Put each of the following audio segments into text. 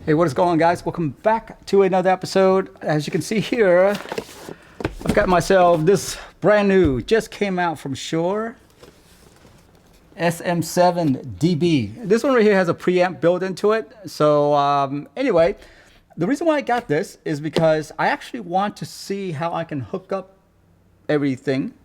Hey, what is going on, guys? Welcome back to another episode. As you can see here, I've got myself this brand new, just came out from Shure SM7dB. This one right here has a preamp built into it. So anyway, the reason why I got this is because I actually want to see how I can hook up everything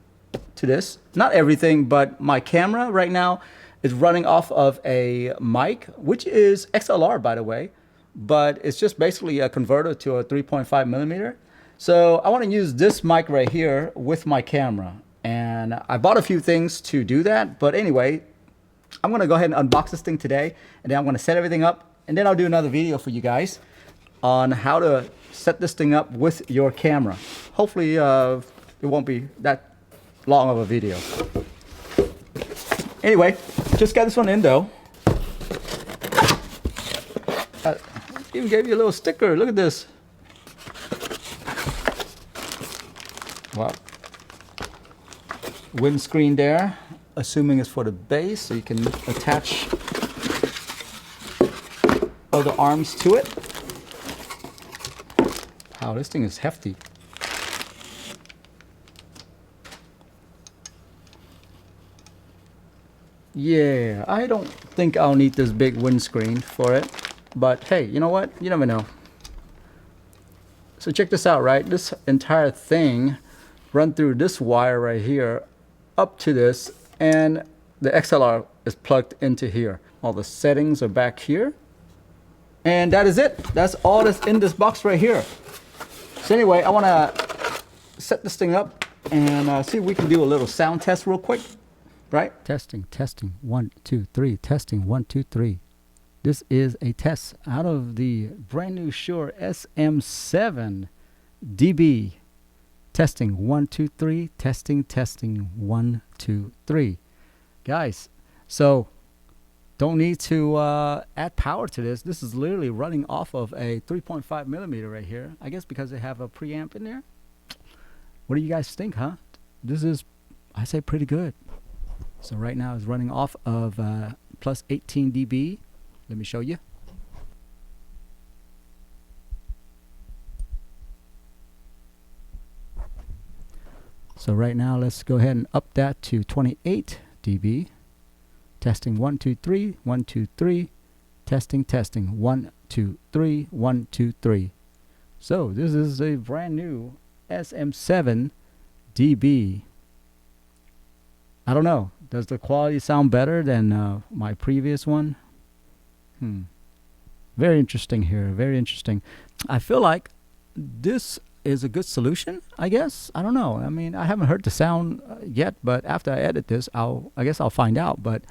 to this. Not everything, but my camera right now is running off of a mic, which is XLR, by the way. But it's just basically a converter to a 3.5 millimeter. So I want to use this mic right here with my camera. And I bought a few things to do that. But anyway, I'm going to go ahead and unbox this thing today. And then I'm going to set everything up. And then I'll do another video for you guys on how to set this thing up with your camera. Hopefully it won't be that long of a video. Anyway, just got this one in though. Even gave you a little sticker. Look at this. Wow. Windscreen there, assuming it's for the base, so you can attach other arms to it. Wow, this thing is hefty. Yeah, I don't think I'll need this big windscreen for it. But hey, you know what? You never know. So check this out, right? This entire thing run through this wire right here up to this, and the XLR is plugged into here. All the settings are back here. And that is it. That's all that's in this box right here. So anyway, I want to set this thing up and see if we can do a little sound test real quick, right? Testing, 1, 2, 3, testing, 1, 2, 3. This is a test out of the brand new Shure SM7dB. Testing 1, 2, 3. Testing 1, 2, 3. Guys, so don't need to add power to this. This is literally running off of a 3.5 millimeter right here. I guess because they have a preamp in there. What do you guys think, huh? This is, I say, pretty good. So right now it's running off of plus 18 dB. Let me show you. So right now, let's go ahead and up that to 28 dB. Testing 1, 2, 3, 1, 2, 3. Testing, 1, 2, 3, 1, 2, 3. So this is a brand new SM7dB. I don't know. Does the quality sound better than my previous one? Very interesting here. Very interesting. I feel like this is a good solution, I guess. I don't know. I mean, I haven't heard the sound yet, but after I edit this, I guess I'll find out. But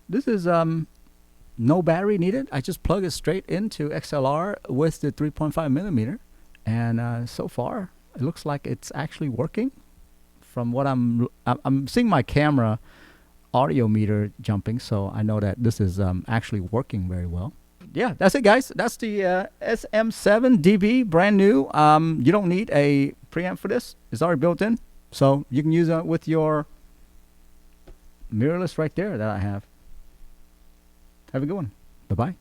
this is no battery needed. I just plug it straight into XLR with the 3.5 millimeter, and so far it looks like it's actually working. From what I'm seeing my camera audio meter jumping, so I know that this is actually working very well. Yeah, that's it, guys. That's the SM7dB, brand new. You don't need a preamp for this. It's already built in, so you can use it with your mirrorless right there that I have. Have a good one. Bye-bye.